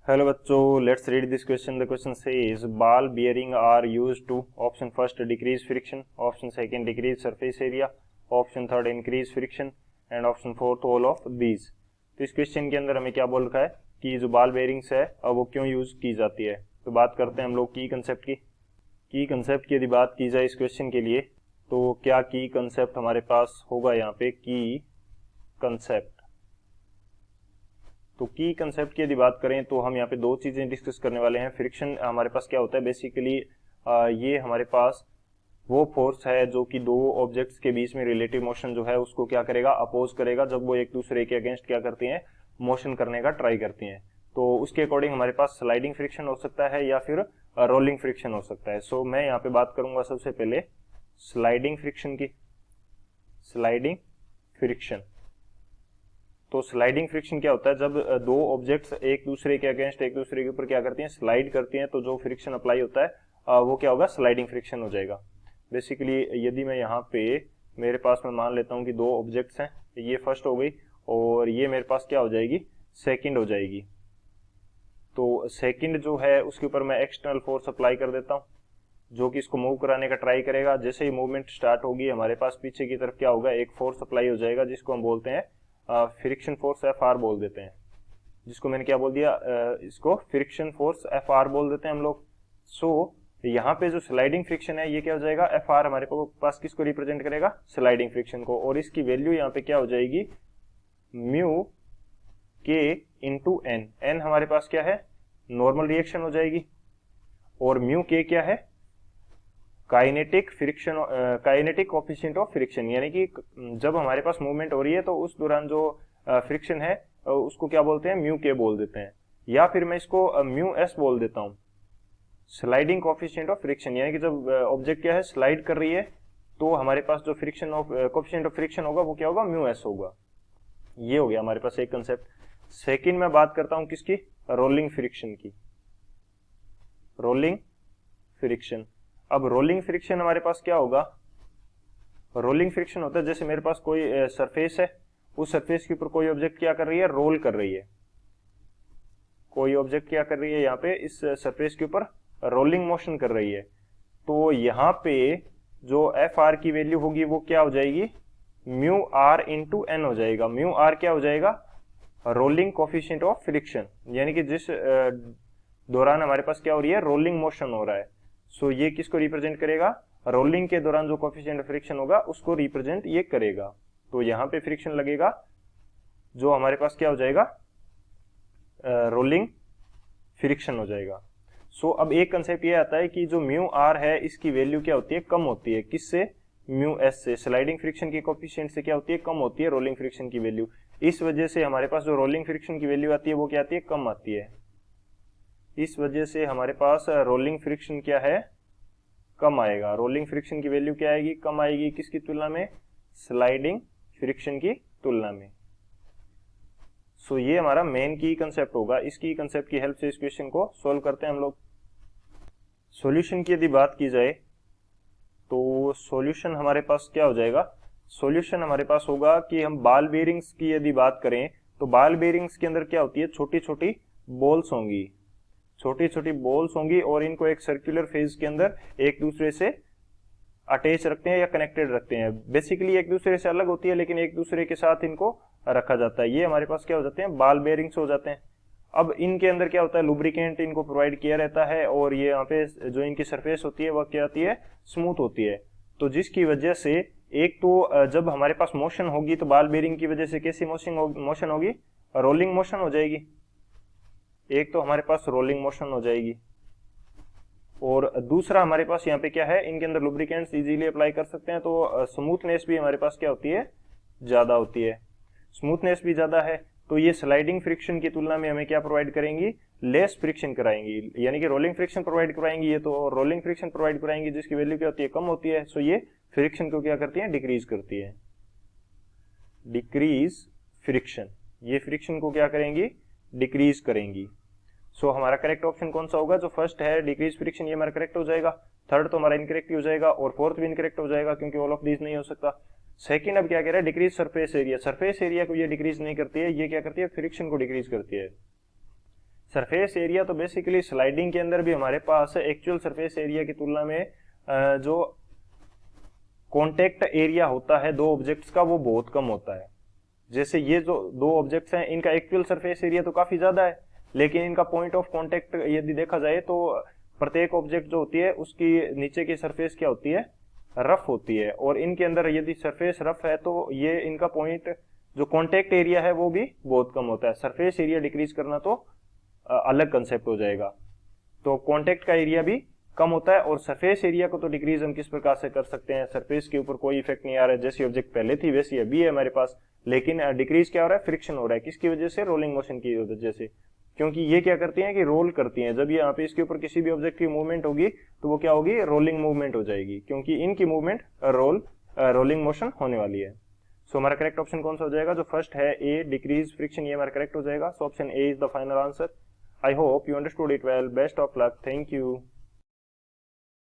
Hello बच्चों, let's read this question. The question says ball bearing are used to option first decrease friction, option second decrease surface area, option third increase friction and option fourth all of these. तो इस question के अंदर हमें क्या बोल रखा है कि जो बॉल बेयरिंग्स है अब वो क्यों यूज की जाती है. तो बात करते हैं हम लोग की कंसेप्ट की. की कंसेप्ट की यदि बात की जाए इस क्वेश्चन के लिए तो क्या की कंसेप्ट हमारे पास होगा यहाँ पे की कंसेप्ट. तो की कंसेप्ट की यदि बात करें तो हम यहाँ पे दो चीजें डिस्कस करने वाले हैं. फ्रिक्शन हमारे पास क्या होता है बेसिकली, ये हमारे पास वो फोर्स है जो कि दो ऑब्जेक्ट्स के बीच में रिलेटिव मोशन जो है उसको क्या करेगा, अपोज करेगा जब वो एक दूसरे के अगेंस्ट क्या करती हैं, मोशन करने का ट्राई करती हैं. तो उसके अकॉर्डिंग हमारे पास स्लाइडिंग फ्रिक्शन हो सकता है या फिर रोलिंग फ्रिक्शन हो सकता है. सो मैं यहाँ पे बात करूंगा सबसे पहले स्लाइडिंग फ्रिक्शन की. स्लाइडिंग फ्रिक्शन, तो स्लाइडिंग फ्रिक्शन क्या होता है, जब दो ऑब्जेक्ट्स एक दूसरे के अगेंस्ट एक दूसरे के ऊपर क्या करती हैं, स्लाइड करती हैं, तो जो फ्रिक्शन अप्लाई होता है वो क्या होगा, स्लाइडिंग फ्रिक्शन हो जाएगा. बेसिकली यदि मैं यहाँ पे मेरे पास मैं मान लेता हूँ कि दो ऑब्जेक्ट्स हैं, ये फर्स्ट हो गई और ये मेरे पास क्या हो जाएगी, सेकंड हो जाएगी. तो सेकंड जो है उसके ऊपर मैं एक्सटर्नल फोर्स अप्लाई कर देता हूँ जो कि इसको मूव कराने का ट्राई करेगा. जैसे ही मूवमेंट स्टार्ट होगी हमारे पास पीछे की तरफ क्या होगा, एक फोर्स अप्लाई हो जाएगा जिसको हम बोलते हैं फ्रिक्शन फोर्स एफ आर बोल देते हैं. जिसको मैंने क्या बोल दिया, इसको फ्रिक्शन फोर्स एफ आर बोल देते हैं हम लोग. सो यहाँ पे जो स्लाइडिंग फ्रिक्शन है ये क्या हो जाएगा, एफ आर हमारे पास किसको रिप्रेजेंट करेगा, स्लाइडिंग फ्रिक्शन को. और इसकी वैल्यू यहाँ पे क्या हो जाएगी, म्यू के इंटू एन. एन हमारे पास क्या है, नॉर्मल रिएक्शन हो जाएगी और म्यू के क्या है, kinetic friction, kinetic coefficient of friction. यानी कि जब हमारे पास मूवमेंट हो रही है तो उस दौरान जो फ्रिक्शन है उसको क्या बोलते हैं, म्यू के बोल देते हैं. या फिर मैं इसको म्यू एस बोल देता हूं, स्लाइडिंग कोफिशिएंट ऑफ फ्रिक्शन. यानी कि जब ऑब्जेक्ट क्या है, स्लाइड कर रही है तो हमारे पास जो friction of coefficient of friction होगा वो क्या होगा, म्यू एस होगा. ये हो गया हमारे पास एक कंसेप्ट. सेकेंड में बात करता हूं किसकी, रोलिंग फ्रिक्शन की. Rolling friction. अब रोलिंग फ्रिक्शन हमारे पास क्या होगा, रोलिंग फ्रिक्शन होता है जैसे मेरे पास कोई सरफेस है, उस सरफेस के ऊपर कोई ऑब्जेक्ट क्या कर रही है, रोल कर रही है. कोई ऑब्जेक्ट क्या कर रही है यहाँ पे इस सरफेस के ऊपर रोलिंग मोशन कर रही है. तो यहाँ पे जो एफ आर की वैल्यू होगी वो क्या हो जाएगी, म्यू आर इंटू एन हो जाएगा. म्यू आर क्या हो जाएगा, रोलिंग कोफिशिएंट ऑफ फ्रिक्शन. यानी कि जिस दौरान हमारे पास क्या हो रही है, रोलिंग मोशन हो रहा है. सो ये किसको रिप्रेजेंट करेगा, रोलिंग के दौरान जो कोफिशिएंट फ्रिक्शन होगा उसको रिप्रेजेंट ये करेगा. तो यहाँ पे फ्रिक्शन लगेगा जो हमारे पास क्या हो जाएगा, रोलिंग फ्रिक्शन हो जाएगा. सो अब एक कंसेप्ट ये आता है कि जो म्यू आर है इसकी वैल्यू क्या होती है, कम होती है. किससे, म्यू एस से. स्लाइडिंग फ्रिक्शन की कोफिशिएंट से क्या होती है, कम होती है रोलिंग फ्रिक्शन की वैल्यू. इस वजह से हमारे पास जो रोलिंग फ्रिक्शन की वैल्यू आती है वो क्या आती है, कम आती है. इस वजह से हमारे पास रोलिंग फ्रिक्शन क्या है, कम आएगा. रोलिंग फ्रिक्शन की वैल्यू क्या आएगी, कम आएगी. किसकी तुलना में, स्लाइडिंग फ्रिक्शन की तुलना में. सो ये हमारा मेन की कंसेप्ट होगा. इसकी कंसेप्ट की हेल्प से इस क्वेश्चन को सोल्व करते हैं हम लोग. सॉल्यूशन की यदि बात की जाए तो सॉल्यूशन हमारे पास क्या हो जाएगा, सॉल्यूशन हमारे पास होगा कि हम बॉल बेयरिंग्स की यदि बात करें तो बॉल बेयरिंग्स के अंदर क्या होती है, छोटी छोटी बॉल्स होंगी. छोटी छोटी बॉल्स होंगी और इनको एक सर्कुलर फेज के अंदर एक दूसरे से अटैच रखते हैं या कनेक्टेड रखते हैं. बेसिकली एक दूसरे से अलग होती है लेकिन एक दूसरे के साथ इनको रखा जाता है. ये हमारे पास क्या हो जाते हैं, बॉल बेयरिंग्स हो जाते हैं. अब इनके अंदर क्या होता है, लुब्रिकेंट इनको प्रोवाइड किया रहता है और ये यहाँ पे जो इनकी सरफेस होती है वह क्या होती है, स्मूथ होती है. तो जिसकी वजह से एक तो जब हमारे पास मोशन होगी तो बॉल बेयरिंग की वजह से कैसी मोशन होगी, रोलिंग मोशन हो जाएगी. एक तो हमारे पास रोलिंग मोशन हो जाएगी और दूसरा हमारे पास यहाँ पे क्या है, इनके अंदर लुब्रिकेंट्स इजीली अप्लाई कर सकते हैं. तो स्मूथनेस भी हमारे पास क्या होती है, ज्यादा होती है. स्मूथनेस भी ज्यादा है तो ये स्लाइडिंग फ्रिक्शन की तुलना में हमें क्या प्रोवाइड करेंगी, लेस फ्रिक्शन कराएंगी. यानी कि रोलिंग फ्रिक्शन प्रोवाइड कराएंगी, ये तो रोलिंग फ्रिक्शन प्रोवाइड कराएंगी जिसकी वैल्यू क्या होती है, कम होती है. सो ये फ्रिक्शन को क्या करती है, डिक्रीज करती है. डिक्रीज फ्रिक्शन, ये फ्रिक्शन को क्या करेंगी, डिक्रीज करेंगी. सो हमारा करेक्ट ऑप्शन कौन सा होगा, जो फर्स्ट है डिक्रीज फ्रिक्शन, ये हमारा करेक्ट हो जाएगा. थर्ड तो हमारा इनकरेक्ट हो जाएगा और फोर्थ भी इनकरेक्ट हो जाएगा क्योंकि ऑल ऑफ दीज नहीं हो सकता. सेकंड अब क्या कह रहा है, decrease surface area. Surface area को ये डिक्रीज नहीं करती है, ये क्या करती है, फ्रिक्शन को डिक्रीज करती है. सरफेस एरिया तो बेसिकली स्लाइडिंग के अंदर भी हमारे पास एक्चुअल सरफेस एरिया की तुलना में जो कॉन्टेक्ट एरिया होता है दो ऑब्जेक्ट्स का वो बहुत कम होता है। जैसे ये जो दो ऑब्जेक्ट्स हैं इनका एक्चुअल सरफेस एरिया तो काफी ज्यादा है, लेकिन इनका पॉइंट ऑफ कांटेक्ट यदि देखा जाए तो प्रत्येक ऑब्जेक्ट जो होती है उसकी नीचे की सरफेस क्या होती है, रफ होती है, और इनके अंदर यदि सरफेस रफ है तो ये इनका पॉइंट जो कांटेक्ट एरिया है वो भी बहुत कम होता है। सरफेस एरिया डिक्रीज करना तो अलग कंसेप्ट हो जाएगा। तो कांटेक्ट का एरिया भी कम होता है, और सरफेस एरिया को तो डिक्रीज हम किस प्रकार से कर सकते हैं, सरफेस के ऊपर कोई इफेक्ट नहीं आ रहा है, जैसी ऑब्जेक्ट पहले थी वैसी अभी है हमारे पास, लेकिन डिक्रीज क्या हो रहा है, फ्रिक्शन हो रहा है। किसकी वजह से, रोलिंग मोशन की वजह से, क्योंकि ये क्या करती हैं कि रोल करती हैं। जब ये यहाँ पे इसके ऊपर किसी भी ऑब्जेक्ट की मूवमेंट होगी तो वो क्या होगी, रोलिंग मूवमेंट हो जाएगी, क्योंकि इनकी मूवमेंट रोलिंग मोशन होने वाली है। सो हमारा करेक्ट ऑप्शन कौन सा हो जाएगा, जो फर्स्ट है ए, डिक्रीज फ्रिक्शन, ये हमारा करेक्ट हो जाएगा। So option A is the final answer. I hope you understood it well. Best of luck. Thank you.